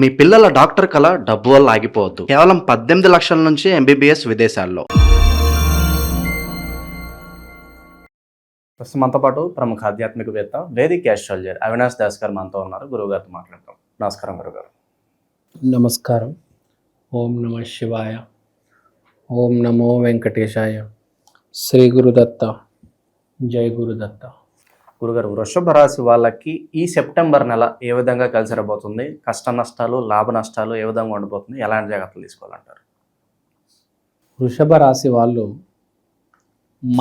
మీ పిల్లల డాక్టర్ కళ డబ్బు వల్ల ఆగిపోవద్దు. కేవలం 18 లక్షల నుంచి ఎంబీబీఎస్ విదేశాల్లో. ప్రస్తుతం మనతో పాటు ప్రముఖ ఆధ్యాత్మికవేత్త వేదిక్ ఆస్ట్రాలజర్ అవినాష్ దాస్ గారు మనతో ఉన్నారు. గురువు గారితో మాట్లాడతాం. నమస్కారం గురుగారు. నమస్కారం. ఓం నమ శివాయ. ఓం నమో వెంకటేశాయ. శ్రీ గురుదత్త. జై గురుదత్త. గురుగారు, వృషభ రాశి వాళ్ళకి ఈ సెప్టెంబర్ నెల ఏ విధంగా కలిసి రాబోతుంది? కష్ట నష్టాలు, లాభ నష్టాలు ఏ విధంగా ఉండబోతుంది? ఎలాంటి జాగ్రత్తలు తీసుకోవాలంటారు? వృషభ రాశి వాళ్ళు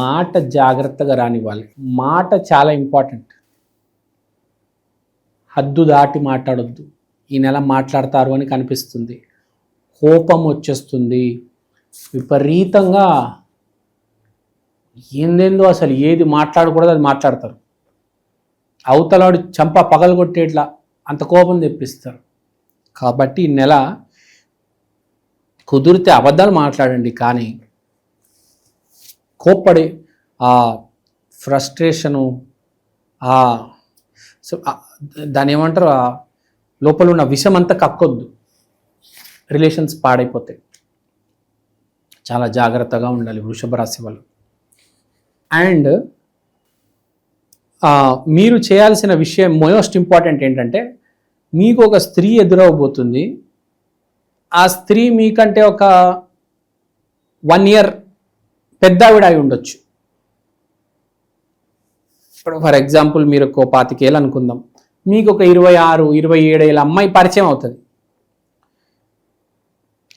మాట జాగ్రత్తగా రానివ్వాలి. మాట చాలా ఇంపార్టెంట్. హద్దు దాటి మాట్లాడొద్దు. ఈ నెల మాట్లాడతారు అని కనిపిస్తుంది. కోపం వచ్చేస్తుంది. విపరీతంగా ఏందేందో అసలు ఏది మాట్లాడకూడదు అది మాట్లాడతారు. అవతలాడు చంప పగలగొట్టేట్లా అంత కోపం తెప్పిస్తారు. కాబట్టి ఈ నెల కుదిరితే అబద్ధాలు మాట్లాడండి, కానీ కోప్పడి ఆ ఫ్రస్ట్రేషను దాని ఏమంటారు, ఆ లోపల ఉన్న విషం అంతా కక్కొద్దు. రిలేషన్స్ పాడైపోతాయి. చాలా జాగ్రత్తగా ఉండాలి వృషభ రాశి వాళ్ళు. అండ్ మీరు చేయాల్సిన విషయం మోస్ట్ ఇంపార్టెంట్ ఏంటంటే, మీకు ఒక స్త్రీ ఎదురవబోతుంది. ఆ స్త్రీ మీకంటే ఒక 1 year పెద్ద ఆవిడ అయి ఉండొచ్చు. ఇప్పుడు ఫర్ ఎగ్జాంపుల్ మీరు ఒక 25 ఏళ్ళు అనుకుందాం. మీకు ఒక 26, 27 ఏళ్ళ అమ్మాయి పరిచయం అవుతుంది.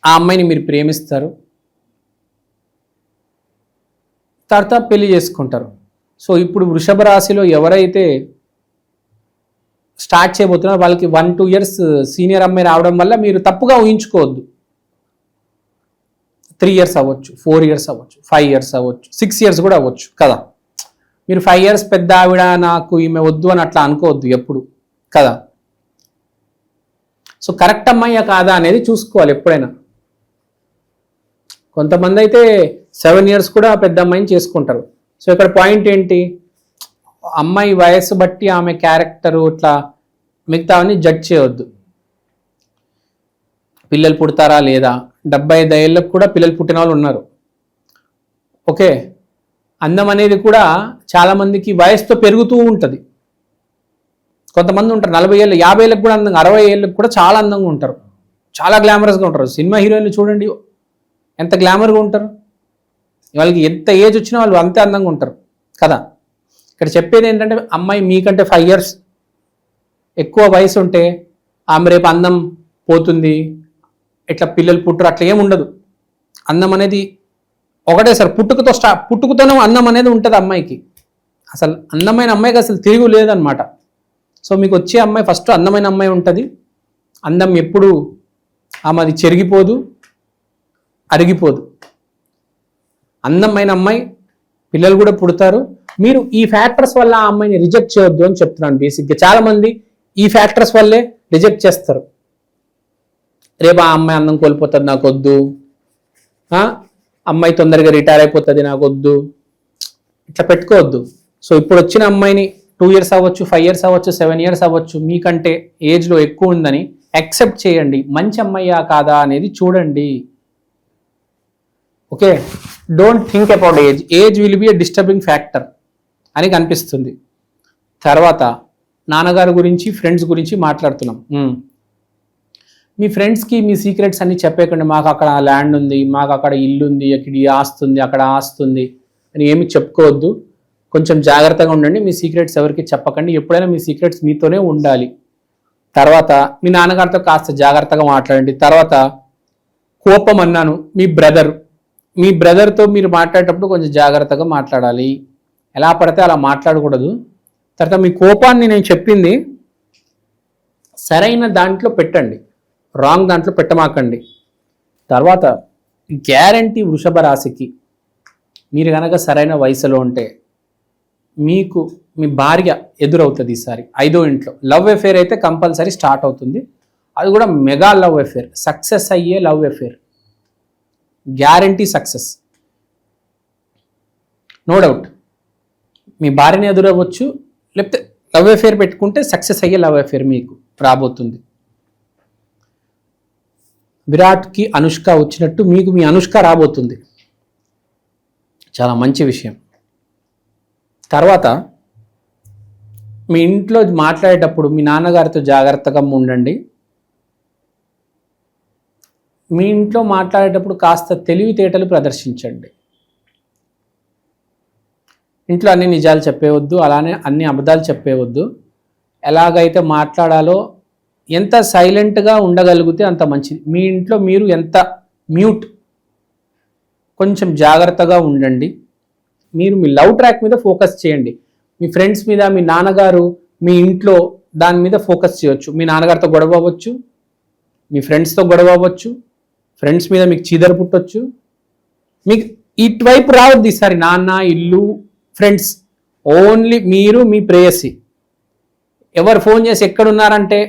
ఆ అమ్మాయిని మీరు ప్రేమిస్తారు, తర్వాత పెళ్లి చేసుకుంటారు. సో ఇప్పుడు వృషభ రాశిలో ఎవరైతే స్టార్ట్ చేయబోతున్నారో వాళ్ళకి 1-2 years సీనియర్ అమ్మాయి రావడం వల్ల మీరు తప్పుగా ఊహించుకోవద్దు. 3 years అవ్వచ్చు, 4 years అవ్వచ్చు, 5 years అవ్వచ్చు, 6 years కూడా అవ్వచ్చు కదా. మీరు 5 years పెద్ద ఆవిడ, నాకు ఈమె వద్దు అని అట్లా అనుకోవద్దు ఎప్పుడు కదా. సో కరెక్ట్ అమ్మాయి కాదా అనేది చూసుకోవాలి ఎప్పుడైనా. కొంతమంది అయితే 7 years కూడా పెద్ద అమ్మాయిని చేసుకుంటారు. సో ఇక్కడ పాయింట్ ఏంటి, అమ్మాయి వయస్సు బట్టి ఆమె క్యారెక్టరు ఇట్లా మిగతావన్నీ జడ్జ్ చేయవద్దు. పిల్లలు పుడతారా లేదా, 75 ఏళ్ళకు కూడా పిల్లలు పుట్టిన వాళ్ళు ఉన్నారు. ఓకే, అందం అనేది కూడా చాలామందికి వయసుతో పెరుగుతూ ఉంటుంది. కొంతమంది ఉంటారు 40 ఏళ్ళు, 50 ఏళ్ళకి కూడా అందంగా, 60 ఏళ్ళకి కూడా చాలా అందంగా ఉంటారు, చాలా గ్లామరస్గా ఉంటారు. సినిమా హీరోయిన్లు చూడండి ఎంత గ్లామర్గా ఉంటారు. వాళ్ళకి ఎంత ఏజ్ వచ్చినా వాళ్ళు అంతే అందంగా ఉంటారు కదా. ఇక్కడ చెప్పేది ఏంటంటే, అమ్మాయి మీకంటే 5 years ఎక్కువ వయసు ఉంటే ఆమె రేపు అందం పోతుంది, ఇట్లా పిల్లలు పుట్టరు, అట్లా ఏమి ఉండదు. అందం అనేది ఒకటేసారి పుట్టుకతోనే అందం అనేది ఉంటుంది అమ్మాయికి. అసలు అందమైన అమ్మాయికి అసలు తిరుగు లేదనమాట. సో మీకు వచ్చే అమ్మాయి ఫస్ట్ అందమైన అమ్మాయి ఉంటుంది. అందం ఎప్పుడు ఆమెది చెరిగిపోదు, అరిగిపోదు. అందమైన అమ్మాయి, పిల్లలు కూడా పుడతారు. మీరు ఈ ఫ్యాక్టర్స్ వల్ల ఆ అమ్మాయిని రిజెక్ట్ చేయొద్దు అని చెప్తున్నాను. బేసిక్గా చాలామంది ఈ ఫ్యాక్టర్స్ వల్లే రిజెక్ట్ చేస్తారు. రేపు ఆ అమ్మాయి అందం కోల్పోతుంది, నాకు వద్దు, అమ్మాయి తొందరగా రిటైర్ అయిపోతుంది, నాకు వద్దు, ఇట్లా పెట్టుకోవద్దు. సో ఇప్పుడు వచ్చిన అమ్మాయిని 2 years అవ్వచ్చు, 5 years అవ్వచ్చు, 7 years అవ్వచ్చు, మీకంటే ఏజ్లో ఎక్కువ ఉందని యాక్సెప్ట్ చేయండి. మంచి అమ్మాయ్యా కాదా అనేది చూడండి. Okay, don't think about age. Age will be a disturbing factor అని కనిపిస్తుంది. తర్వాత నాన్నగారి గురించి, ఫ్రెండ్స్ గురించి మాట్లాడుతున్నాం. మీ ఫ్రెండ్స్కి మీ సీక్రెట్స్ అన్ని చెప్పేకండి. మాకు అక్కడ ల్యాండ్ ఉంది, మాకు అక్కడ ఇల్లు ఉంది, ఇక్కడ ఈ ఆస్తి ఉంది, అక్కడ ఆస్తి ఉంది అని ఏమి చెప్పుకోవద్దు. కొంచెం జాగ్రత్తగా ఉండండి. మీ సీక్రెట్స్ ఎవరికి చెప్పకండి. ఎప్పుడైనా మీ సీక్రెట్స్ మీతోనే ఉండాలి. తర్వాత మీ నాన్నగారితో కాస్త జాగ్రత్తగా మాట్లాడండి. తర్వాత కోపం అన్నాను, మీ బ్రదర్తో మీరు మాట్లాడేటప్పుడు కొంచెం జాగ్రత్తగా మాట్లాడాలి. ఎలా పడితే అలా మాట్లాడకూడదు. తర్వాత మీ కోపాన్ని నేను చెప్పింది సరైన దాంట్లో పెట్టండి, రాంగ్ దాంట్లో పెట్టమాకండి. తర్వాత గ్యారంటీ వృషభ రాశికి మీరు కనుక సరైన వయసులో ఉంటే మీకు మీ భార్య ఎదురవుతుంది. ఈసారి 5వ ఇంట్లో లవ్ అఫేర్ అయితే కంపల్సరీ స్టార్ట్ అవుతుంది. అది కూడా మెగా లవ్ అఫేర్, సక్సెస్ అయ్యే love affair, guarantee success, no doubt. మీ భార్యని ఎదురవ్వచ్చు, లేకపోతే లవ్ అఫేర్ పెట్టుకుంటే సక్సెస్ అయ్యే లవ్ అఫేర్ మీకు రాబోతుంది. విరాట్కి అనుష్క వచ్చినట్టు మీకు మీ అనుష్క రాబోతుంది. చాలా మంచి విషయం. తర్వాత మీ ఇంట్లో మాట్లాడేటప్పుడు మీ నాన్నగారితో జాగ్రత్తగా ఉండండి. మీ ఇంట్లో మాట్లాడేటప్పుడు కాస్త తెలివితేటలు ప్రదర్శించండి. ఇంట్లో అన్ని నిజాలు చెప్పేవద్దు, అలానే అన్ని అబద్ధాలు చెప్పేవద్దు. ఎలాగైతే మాట్లాడాలో, ఎంత సైలెంట్గా ఉండగలిగితే అంత మంచిది. మీ ఇంట్లో మీరు ఎంత మ్యూట్, కొంచెం జాగ్రత్తగా ఉండండి. మీరు మీ లవ్ ట్రాక్ మీద ఫోకస్ చేయండి. మీ ఫ్రెండ్స్ మీద, మీ నాన్నగారు, మీ ఇంట్లో దాని మీద ఫోకస్ చేయొచ్చు. మీ నాన్నగారితో గొడవ అవ్వచ్చు, మీ ఫ్రెండ్స్తో గొడవ అవ్వచ్చు, ఫ్రెండ్స్ మీద మీకు చీదర పుట్టొచ్చు. మీకు ఇటువైపు రావద్దు ఈసారి. నాన్న, ఇల్లు, ఫ్రెండ్స్, ఓన్లీ మీరు, మీ ప్రేయసి. ఎవరు ఫోన్ చేసి ఎక్కడున్నారంటే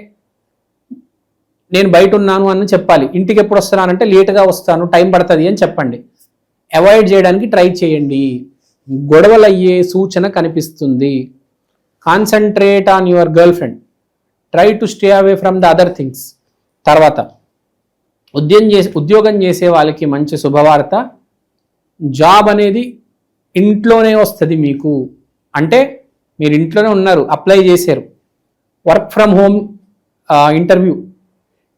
నేను బయట ఉన్నాను అని చెప్పాలి. ఇంటికి ఎప్పుడు వస్తున్నానంటే లేటుగా వస్తాను, టైం పడుతుంది అని చెప్పండి. అవాయిడ్ చేయడానికి ట్రై చేయండి. గొడవలు అయ్యే సూచన కనిపిస్తుంది. Concentrate on your girl friend. Try to stay away from the other things. తర్వాత ఉద్యోగం చేసే వాళ్ళకి మంచి శుభవార్త. జాబ్ అనేది ఇంట్లోనే వస్తుంది మీకు. అంటే మీరు ఇంట్లోనే ఉన్నారు, అప్లై చేశారు. వర్క్ ఫ్రమ్ హోమ్ ఇంటర్వ్యూ,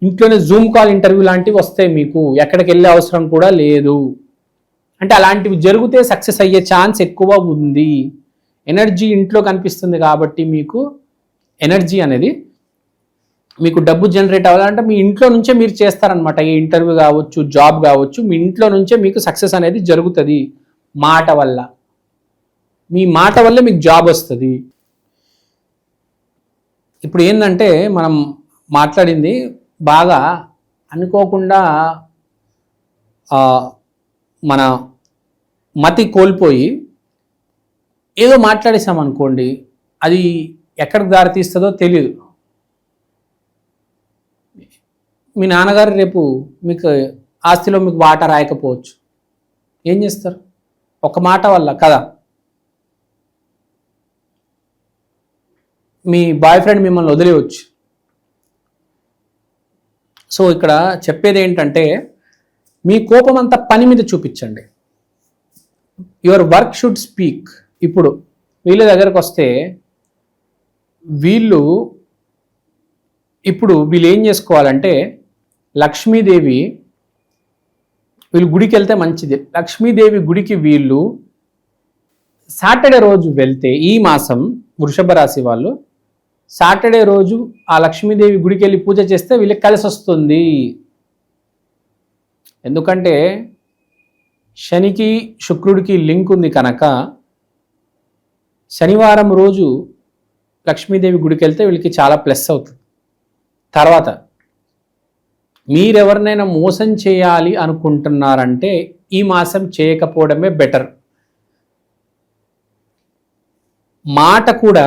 ఇంట్లోనే జూమ్ కాల్ ఇంటర్వ్యూ లాంటివి వస్తాయి మీకు. ఎక్కడికి వెళ్ళే అవసరం కూడా లేదు. అంటే అలాంటివి జరిగితే సక్సెస్ అయ్యే ఛాన్స్ ఎక్కువ ఉంది. ఎనర్జీ ఇంట్లో కనిపిస్తుంది కాబట్టి మీకు ఎనర్జీ అనేది, మీకు డబ్బు జనరేట్ అవ్వాలంటే మీ ఇంట్లో నుంచే మీరు చేస్తారనమాట. ఏ ఇంటర్వ్యూ కావచ్చు, జాబ్ కావచ్చు, మీ ఇంట్లో నుంచే మీకు సక్సెస్ అనేది జరుగుతుంది. మాట వల్ల, మీ మాట వల్ల మీకు జాబ్ వస్తుంది. ఇప్పుడు ఏంటంటే మనం మాట్లాడింది బాగా అనుకోకుండా మన మతి కోల్పోయి ఏదో మాట్లాడేసామనుకోండి, అది ఎక్కడికి దారితీస్తుందో తెలియదు. మీ నాన్నగారు రేపు మీకు ఆస్తిలో మీకు వాటా రాయకపోవచ్చు. ఏం చేస్తారు? ఒక మాట వల్ల కదా. మీ బాయ్ ఫ్రెండ్ మిమ్మల్ని వదిలేయవచ్చు. సో ఇక్కడ చెప్పేది ఏంటంటే, మీ కోపం అంతా పని మీద చూపించండి. Your work should speak. ఇప్పుడు వీళ్ళ దగ్గరకు వస్తే వీళ్ళు ఏం చేసుకోవాలంటే, లక్ష్మీదేవి, వీళ్ళు గుడికి వెళ్తే మంచిది. లక్ష్మీదేవి గుడికి వీళ్ళు సాటర్డే రోజు వెళ్తే, ఈ మాసం వృషభ రాశి వాళ్ళు సాటర్డే రోజు ఆ లక్ష్మీదేవి గుడికి వెళ్ళి పూజ చేస్తే వీళ్ళకి కలిసి వస్తుంది. ఎందుకంటే శనికి శుక్రుడికి లింక్ ఉంది కనుక శనివారం రోజు లక్ష్మీదేవి గుడికి వెళ్తే వీళ్ళకి చాలా ప్లస్ అవుతుంది. తర్వాత మీరెవరినైనా మోసం చేయాలి అనుకుంటున్నారంటే ఈ మాసం చేయకపోవడమే బెటర్. మాట కూడా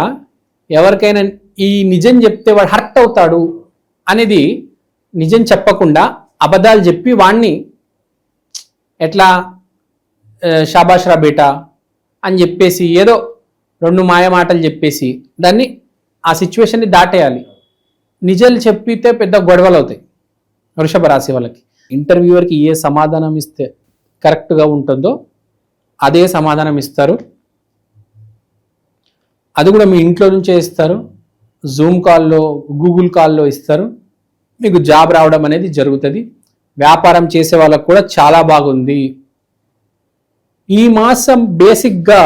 ఎవరికైనా ఈ నిజం చెప్తే వాడు హర్ట్ అవుతాడు అనేది నిజం చెప్పకుండా అబద్ధాలు చెప్పి వాణ్ణి ఎట్లా షాబాష్ రా బేటా అని చెప్పేసి ఏదో 2 మాయ మాటలు చెప్పేసి దాన్ని ఆ సిచ్యువేషన్ని దాటేయాలి. నిజాలు చెప్పితే పెద్ద గొడవలు అవుతాయి వృషభ రాశి వాళ్ళకి. ఇంటర్వ్యూవర్కి ఏ సమాధానం ఇస్తే కరెక్ట్గా ఉంటుందో అదే సమాధానం ఇస్తారు. అది కూడా మీ ఇంట్లో నుంచే ఇస్తారు. జూమ్ కాల్లో, గూగుల్ కాల్లో ఇస్తారు. మీకు జాబ్ రావడం అనేది జరుగుతుంది. వ్యాపారం చేసే వాళ్ళకు కూడా చాలా బాగుంది. ఈ మాసం బేసిక్గా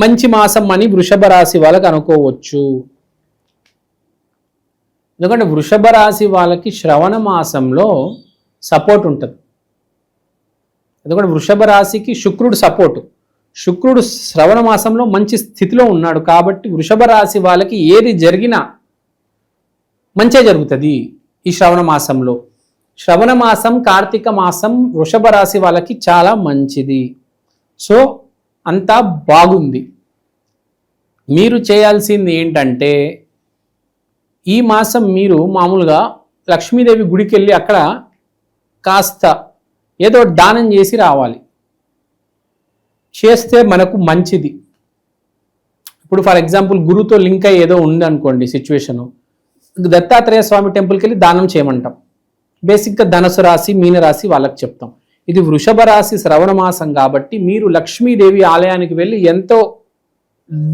మంచి మాసం అని వృషభ రాశి వాళ్ళకి అనుకోవచ్చు. ఎందుకంటే వృషభ రాశి వాళ్ళకి శ్రవణ మాసంలో సపోర్ట్ ఉంటుంది. ఎందుకంటే వృషభ రాశికి శుక్రుడు సపోర్టు. శుక్రుడు శ్రవణ మాసంలో మంచి స్థితిలో ఉన్నాడు కాబట్టి వృషభ రాశి వాళ్ళకి ఏది జరిగినా మంచే జరుగుతుంది ఈ శ్రవణ మాసంలో. శ్రవణ మాసం, కార్తీక మాసం వృషభ రాశి వాళ్ళకి చాలా మంచిది. సో అంతా బాగుంది. మీరు చేయాల్సింది ఏంటంటే, ఈ మాసం మీరు మామూలుగా లక్ష్మీదేవి గుడికి వెళ్ళి అక్కడ కాస్త ఏదో దానం చేసి రావాలి. చేస్తే మనకు మంచిది. ఇప్పుడు ఫర్ ఎగ్జాంపుల్ గురుతో లింక్ అయ్యి ఏదో ఉంది అనుకోండి సిచ్యువేషను, దత్తాత్రేయ స్వామి టెంపుల్కి వెళ్ళి దానం చేయమంటాం. బేసిక్గా ధనుసు రాశి మీనరాశి వాళ్ళకి చెప్తాం. ఇది వృషభ రాశి శ్రవణ మాసం కాబట్టి మీరు లక్ష్మీదేవి ఆలయానికి వెళ్ళి ఎంతో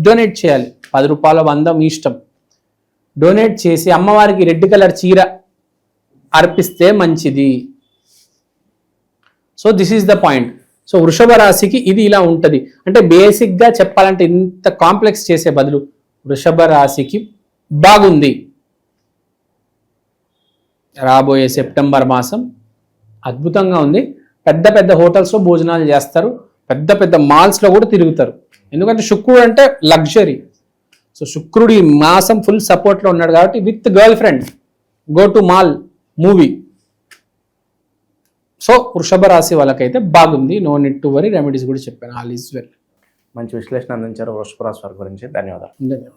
డొనేట్ చేయాలి. 10 రూపాయల 100 మీ ఇష్టం. డొనేట్ చేసి అమ్మవారికి రెడ్ కలర్ చీర అర్పిస్తే మంచిది. So this is the point. So వృషభ రాశికి ఇది ఇలా ఉంటుంది. అంటే బేసిక్గా చెప్పాలంటే ఇంత కాంప్లెక్స్ చేసే బదులు వృషభ రాశికి బాగుంది. రాబోయే సెప్టెంబర్ మాసం అద్భుతంగా ఉంది. పెద్ద పెద్ద హోటల్స్లో భోజనాలు చేస్తారు, పెద్ద పెద్ద మాల్స్లో కూడా తిరుగుతారు. ఎందుకంటే శుక్రుడు అంటే లగ్జరీ. సో శుక్రుడు ఈ మాసం ఫుల్ సపోర్ట్లో ఉన్నాడు కాబట్టి with girl friend go to mall movie. So వృషభ రాశి వాళ్ళకైతే బాగుంది. No need to worry. Remedies కూడా చెప్పాను. All is well. మంచి విశ్లేషణ అందించారు వృషభ రాశి వారి గురించి. ధన్యవాదాలు. ధన్యవాదాలు.